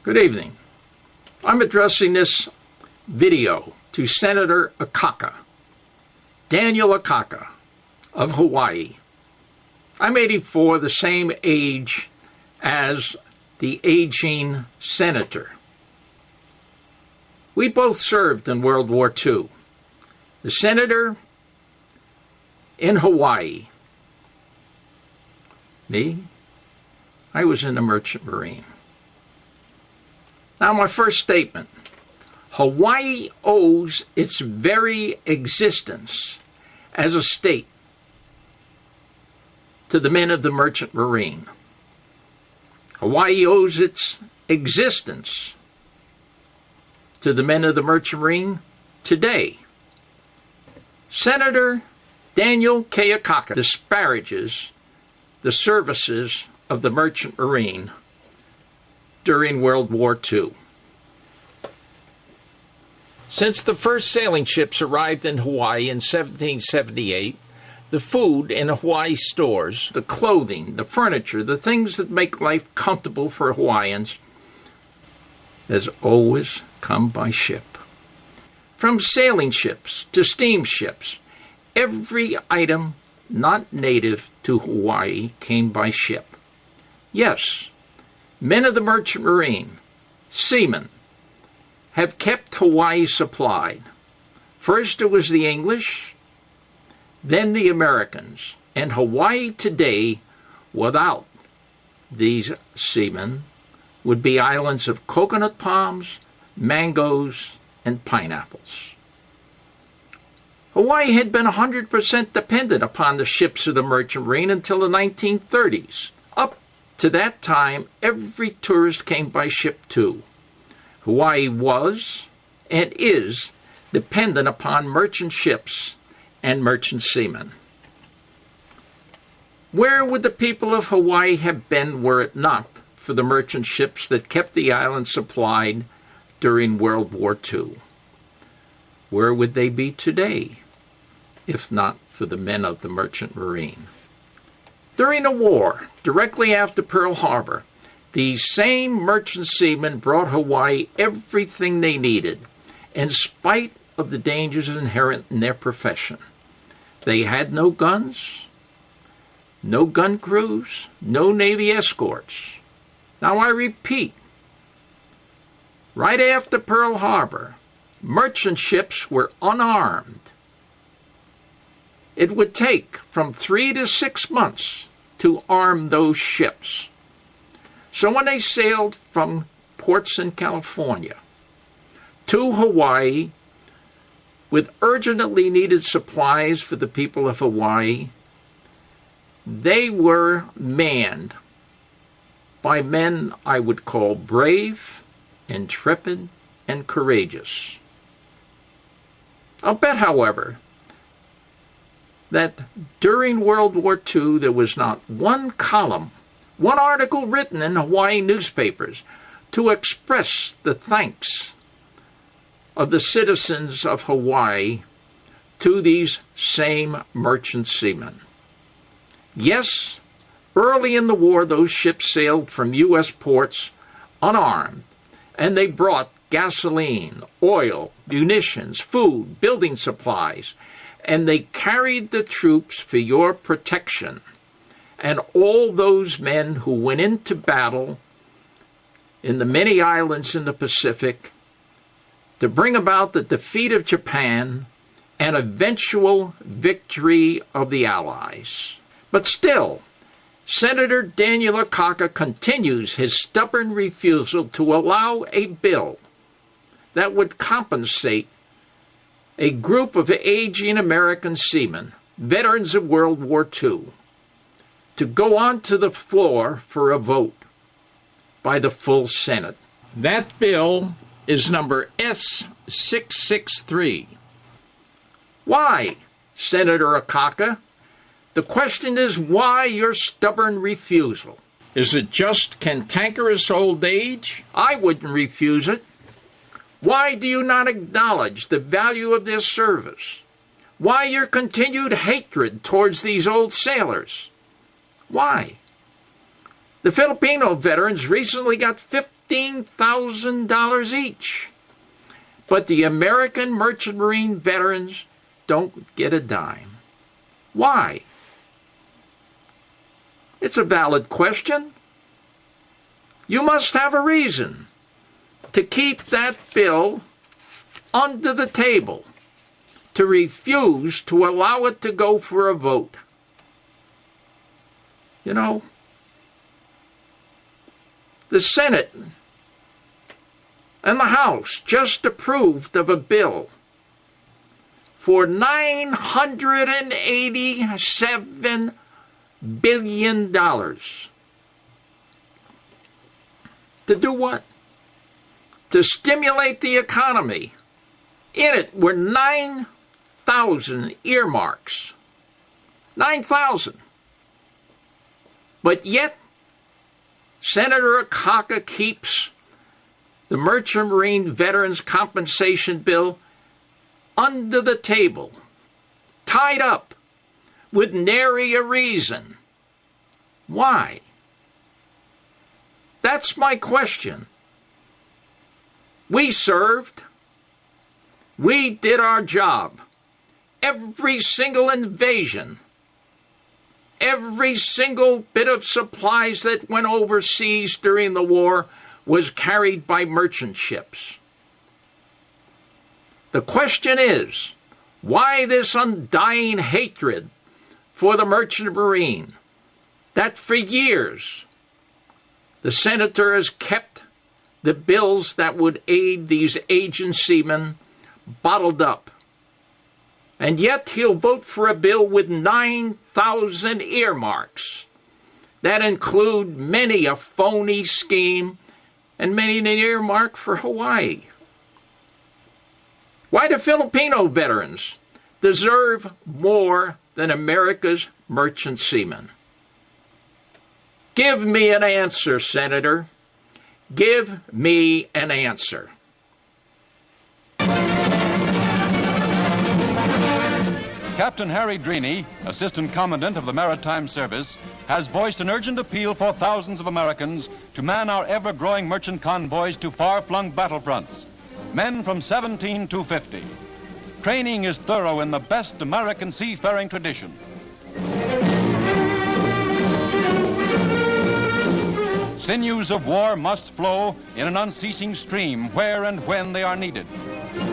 Good evening. I'm addressing this video to Senator Akaka, Daniel Akaka of Hawaii. I'm 84, the same age as the aging senator. We both served in World War II. The senator in Hawaii. Me? I was in the Merchant Marine. Now, my first statement. Hawaii owes its very existence as a state to the men of the Merchant Marine. Hawaii owes its existence to the men of the Merchant Marine today. Senator Daniel K. Akaka disparages the services of the Merchant Marine during World War II. Since the first sailing ships arrived in Hawaii in 1778, the food in Hawaii stores, the clothing, the furniture, the things that make life comfortable for Hawaiians, has always come by ship. From sailing ships to steamships, every item not native to Hawaii came by ship. Yes, men of the Merchant Marine, seamen, have kept Hawaii supplied. First it was the English, then the Americans, and Hawaii today, without these seamen, would be islands of coconut palms, mangoes, and pineapples. Hawaii had been 100% dependent upon the ships of the Merchant Marine until the 1930s. Up to that time, every tourist came by ship too. Hawaii was and is dependent upon merchant ships and merchant seamen. Where would the people of Hawaii have been were it not for the merchant ships that kept the island supplied during World War II? Where would they be today if not for the men of the Merchant Marine? During the war, directly after Pearl Harbor, these same merchant seamen brought Hawaii everything they needed, in spite of the dangers inherent in their profession. They had no guns, no gun crews, no Navy escorts. Now I repeat, right after Pearl Harbor, merchant ships were unarmed. It would take from 3 to 6 months to arm those ships. So when they sailed from ports in California to Hawaii with urgently needed supplies for the people of Hawaii, they were manned by men I would call brave, intrepid, and courageous. I'll bet, however, that during World War II there was not one column, one article written in Hawaii newspapers to express the thanks of the citizens of Hawaii to these same merchant seamen. Yes, early in the war those ships sailed from U.S. ports unarmed, and they brought gasoline, oil, munitions, food, building supplies, and they carried the troops for your protection. And all those men who went into battle in the many islands in the Pacific to bring about the defeat of Japan and eventual victory of the Allies. But still, Senator Daniel Akaka continues his stubborn refusal to allow a bill that would compensate a group of aging American seamen, veterans of World War II, to go onto the floor for a vote by the full Senate. That bill is number S663. Why, Senator Akaka? The question is, why your stubborn refusal? Is it just cantankerous old age? I wouldn't refuse it. Why do you not acknowledge the value of their service? Why your continued hatred towards these old sailors? Why? The Filipino veterans recently got $15,000 each. But the American Merchant Marine veterans don't get a dime. Why? It's a valid question. You must have a reason to keep that bill under the table, to refuse to allow it to go for a vote. You know, the Senate and the House just approved of a bill for $987 billion. To do what? To stimulate the economy. In it were 9,000 earmarks. 9,000. But yet, Senator Akaka keeps the Merchant Marine Veterans Compensation Bill under the table, tied up, with nary a reason. Why? That's my question. We served. We did our job. Every single invasion, every single bit of supplies that went overseas during the war was carried by merchant ships. The question is, why this undying hatred for the Merchant Marine that for years the senator has kept the bills that would aid these aging seamen bottled up? And yet he'll vote for a bill with 9,000 earmarks that include many a phony scheme and many an earmark for Hawaii. Why do Filipino veterans deserve more than America's merchant seamen? Give me an answer, Senator. Give me an answer. Captain Harry Dreney, Assistant Commandant of the Maritime Service, has voiced an urgent appeal for thousands of Americans to man our ever-growing merchant convoys to far-flung battlefronts, men from 17 to 50. Training is thorough in the best American seafaring tradition. Sinews of war must flow in an unceasing stream where and when they are needed.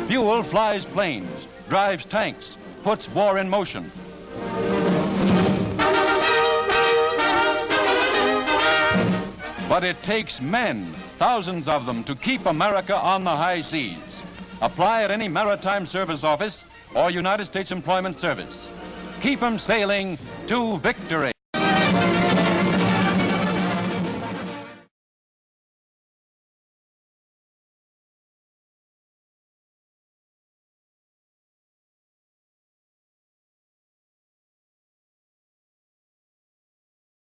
Fuel flies planes, drives tanks, puts war in motion. But it takes men, thousands of them, to keep America on the high seas. Apply at any Maritime Service office or United States Employment Service. Keep them sailing to victory.